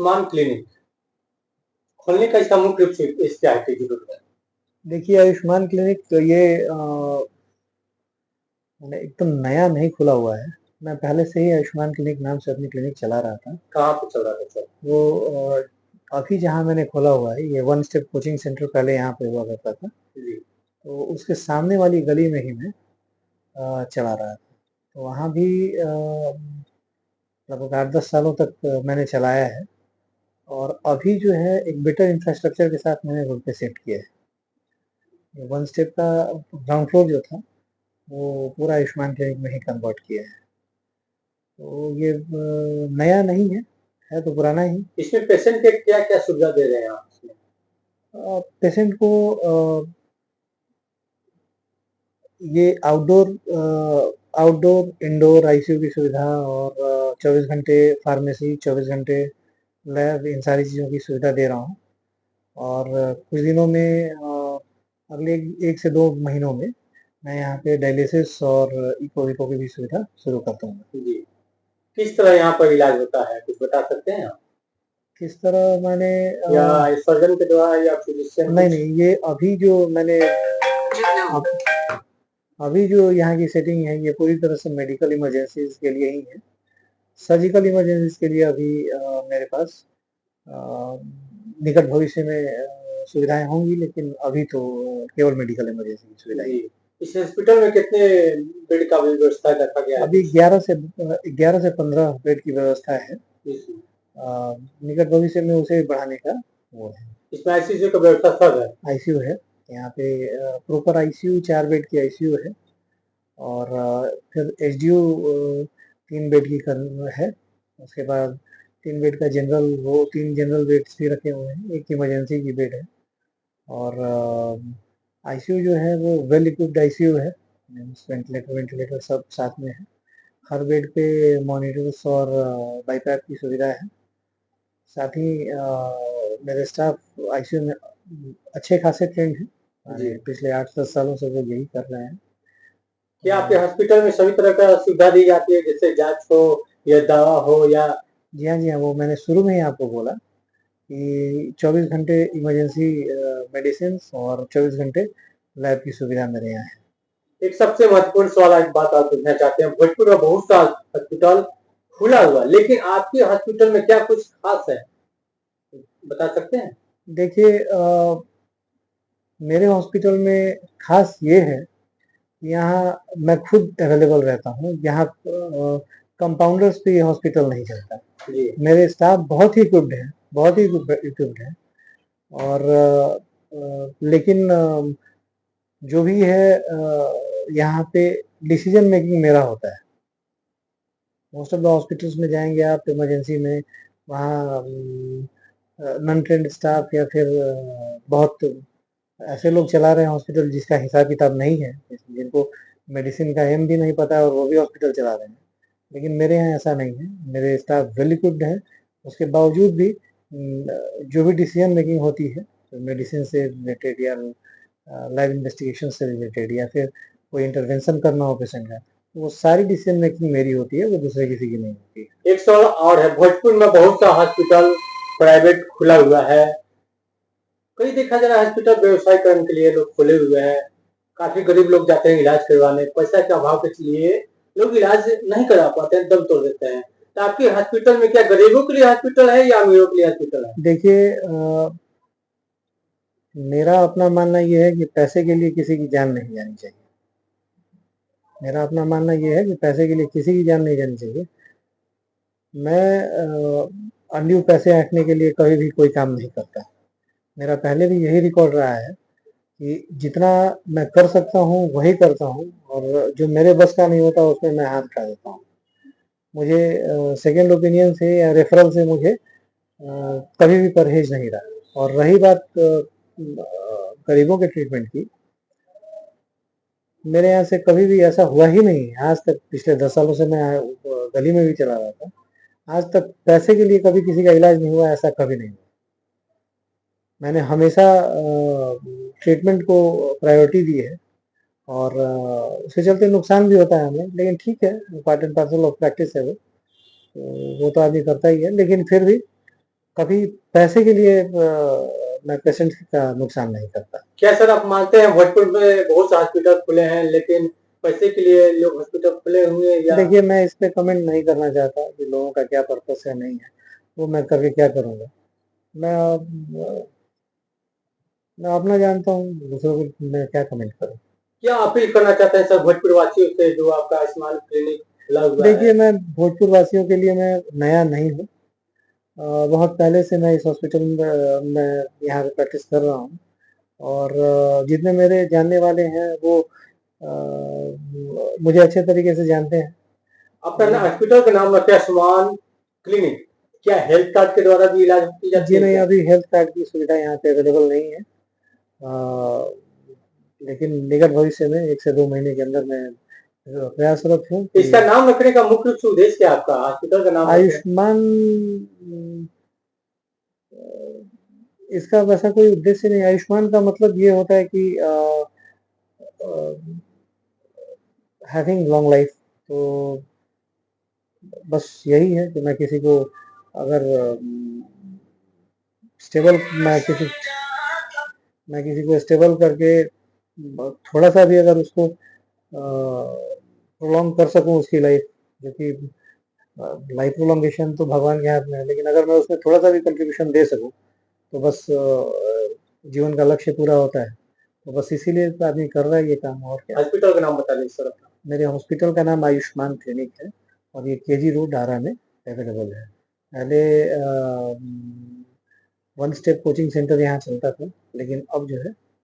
Ayushman clinic खोलने का इसका मुख्य रूप से इस क्या है जरूरत है? देखिए, आयुष्मान क्लिनिक तो ये मैंने एकदम नया नहीं खुला हुआ है। मैं पहले से ही आयुष्मान क्लिनिक नाम से अपनी क्लिनिक चला रहा था। कहाँ पे चल रहा था सर? वो अभी जहाँ मैंने खोला हुआ है, ये वन स्टेप कोचिंग सेंटर पहले यहाँ पे हुआ करता था। जी। तो उसके सामने वाली गली में ही मैं चला रहा था। तो वहाँ भी लगभग 8-10 सालों तक मैंने चलाया है। और अभी जो है एक बेटर इंफ्रास्ट्रक्चर के साथ मैंने रोड पे शिफ्ट किया है। वन स्टेप का ग्राउंड फ्लोर जो था वो पूरा आयुष्मान क्लिनिक में ही कन्वर्ट किया है। तो ये नया नहीं है तो पुराना ही। इसमें पेशेंट के क्या क्या सुविधा दे रहे हैं आप इसमें? पेशेंट को ये आउटडोर इंडोर आईसीयू की सुविधा और 24 घंटे फार्मेसी, 24 घंटे लैब, इन सारी चीज़ों की सुविधा दे रहा हूँ। और कुछ दिनों में अगले 1 से 2 महीनों में मैं यहाँ पे डायलिसिस और इको विको की भी सुविधा शुरू कर दूंगा। जी। किस तरह यहाँ पर इलाज होता है, कुछ बता सकते हैं आप? किस तरह मैंने या सर्जन के द्वारा या फिजिशियन? नहीं, ये अभी जो मैंने अभी जो यहाँ की सेटिंग है ये पूरी तरह से मेडिकल इमरजेंसीज के लिए ही है। सर्जिकल इमरजेंसीज के लिए अभी मेरे पास निकट भविष्य में सुविधाएं होंगी, लेकिन अभी तो केवल मेडिकल इमरजेंसी की सुविधा है। इस हॉस्पिटल में कितने बेड का भी व्यवस्था रखा गया है? अभी 11 से 15 बेड की व्यवस्था है। निकट भविष्य में उसे बढ़ाने का वो है। इसमें आईसीयू का व्यवस्था सब है? आईसीयू है यहाँ पे, प्रॉपर आईसीयू 4 बेड की आईसीयू है। और फिर एचडीयू 3 बेड की है। उसके बाद 3 बेड का जनरल, वो 3 जनरल बेड्स भी रखे हुए हैं, एक इमरजेंसी की बेड है। और आईसीयू जो है वो वेल इक्विप्ड आईसीयू है, वेंटिलेटर सब साथ में है। हर बेड पे मॉनिटर्स और बाईपैप की सुविधा है। साथ ही मेरे स्टाफ आईसीयू में अच्छे खासे ट्रेंड हैं। पिछले 8-10 सालों से वो यही कर रहे हैं। क्या आपके हॉस्पिटल में सभी तरह का सुविधा दी जाती है, जैसे जांच हो या दवा हो या? जी हाँ, वो मैंने शुरू में ही आपको बोला कि 24 घंटे इमरजेंसी मेडिसिन और 24 घंटे लैब की सुविधा मेरे यहाँ है। एक सबसे महत्वपूर्ण सवाल आज बात आप पूछना चाहते हैं, भोजपुर में बहुत सा हॉस्पिटल खुला हुआ, लेकिन आपके हॉस्पिटल में क्या कुछ खास है, बता सकते हैं? देखिए, मेरे हॉस्पिटल में खास ये है, यहाँ मैं खुद अवेलेबल रहता हूँ। यहाँ कंपाउंडर्स पे ये हॉस्पिटल नहीं चलता। मेरे स्टाफ बहुत ही इक्विप्ड है, बहुत ही इक्विप्ड है। और लेकिन जो भी है यहाँ पे डिसीजन मेकिंग मेरा होता है। मोस्ट ऑफ द हॉस्पिटल्स में जाएंगे आप इमरजेंसी में, वहाँ नॉन ट्रेंड स्टाफ या फिर बहुत ऐसे लोग चला रहे हैं हॉस्पिटल जिसका हिसाब किताब नहीं है, जिनको मेडिसिन का एम भी नहीं पता है और वो भी हॉस्पिटल चला रहे हैं। लेकिन मेरे यहाँ ऐसा नहीं है, मेरे स्टाफ वेल इक्विप्ड है। उसके बावजूद भी जो भी डिसीजन मेकिंग होती है मेडिसिन से रिलेटेड या लैब इन्वेस्टिगेशन से रिलेटेड या फिर कोई इंटरवेंशन करना हो पेशेंट का, वो सारी डिसीजन मेकिंग मेरी होती है, वो दूसरे किसी की नहीं होती है। एक सवाल और है, भोजपुर में बहुत सा हॉस्पिटल प्राइवेट खुला हुआ है, कई देखा जा रहा है हॉस्पिटल व्यवसाय करने के लिए लोग खोले हुए हैं। काफी गरीब लोग जाते हैं इलाज करवाने, पैसा के अभाव के लिए लोग इलाज नहीं करा पाते हैं, दम तोड़ देते हैं। तो आपके हॉस्पिटल में क्या गरीबों के लिए हॉस्पिटल है या अमीरों के लिए हॉस्पिटल है? देखिए, मेरा अपना मानना ये है कि पैसे के लिए किसी की जान नहीं जानी चाहिए। मेरा अपना मानना ये है कि पैसे के लिए किसी की जान नहीं जानी चाहिए। मैं अनड्यू पैसे ऐंठने के लिए कभी भी कोई काम नहीं करता। मेरा पहले भी यही रिकॉर्ड रहा है कि जितना मैं कर सकता हूँ वही करता हूँ, और जो मेरे बस का नहीं होता उसमें मैं हाथ उठा देता हूँ। मुझे सेकेंड ओपिनियन से या रेफरल से मुझे कभी भी परहेज नहीं रहा। और रही बात गरीबों के ट्रीटमेंट की, मेरे यहाँ से कभी भी ऐसा हुआ ही नहीं आज तक। पिछले 10 सालों से मैं गली में भी चला रहा था, आज तक पैसे के लिए कभी किसी का इलाज नहीं हुआ, ऐसा कभी नहीं हुआ। मैंने हमेशा ट्रीटमेंट को प्रायोरिटी दी है। और उसके चलते नुकसान भी होता है हमें, लेकिन ठीक है, part and parcel of practice है वो, तो वो तो आदमी करता ही है। लेकिन फिर भी कभी पैसे के लिए मैं पेशेंट का नुकसान नहीं करता। क्या सर आप मानते हैं भोजपुर में बहुत से हॉस्पिटल खुले हैं लेकिन पैसे के लिए लोग हॉस्पिटल खुले हुए हैं या देखिए, मैं इस पे कमेंट नहीं करना चाहता कि लोगों का क्या पर्पस है, नहीं है, वो मैं करके क्या करूँगा। मैं मैं अपना जानता हूँ, दूसरों को मैं क्या कमेंट करूँ। क्या अपील करना चाहते हैं सर भोजपुर वासियों से जो आपका आयुष्मान क्लिनिक खुला हुआ है? देखिए, मैं भोजपुर वासियों के लिए मैं नया नहीं हूँ। बहुत पहले से मैं इस हॉस्पिटल में मैं यहाँ पे प्रैक्टिस कर रहा हूँ और जितने मेरे जानने वाले हैं वो मुझे अच्छे तरीके से जानते हैं। आपका ना हॉस्पिटल का नाम रखा है आयुष्मान क्लिनिक, क्या हेल्थ कार्ड के द्वारा भी इलाज की जाती जी है नहीं, क्या? अभी हेल्थ कार्ड की सुविधा यहाँ पे अवेलेबल नहीं है। लेकिन निकट भविष्य में 1 से 2 महीने के अंदर मैं प्रयासरत हूँ कि इसका नाम रखने का मुख्य रूप से उद्देश्य क्या है आपका हॉस्पिटल का नाम रखने का? आयुष्मान इसका वैसा कोई उद्देश्य नहीं। आयुष्मान का मतलब ये होता है कि हैविंग लॉन्ग लाइफ। तो बस यही है कि मैं किसी को अगर स्टेबल मैं किसी को स्टेबल करके थोड़ा सा भी अगर उसको प्रोलॉन्ग कर सकूं उसकी लाइफ, जो कि लाइफ प्रोलॉन्गेशन तो भगवान के हाथ में है, लेकिन अगर मैं उसमें थोड़ा सा भी कंट्रीब्यूशन दे सकूं तो बस जीवन का लक्ष्य पूरा होता है। तो बस इसीलिए तो आदमी कर रहा है ये काम, और क्या। हॉस्पिटल का नाम बता दीजिए सर अपना। मेरे हॉस्पिटल का नाम आयुष्मान क्लिनिक है और ये केजी रोड आरा में अवेलेबल है। पहले वन स्टेप कोचिंग सेंटर यहाँ चलता था, लेकिन अब जो है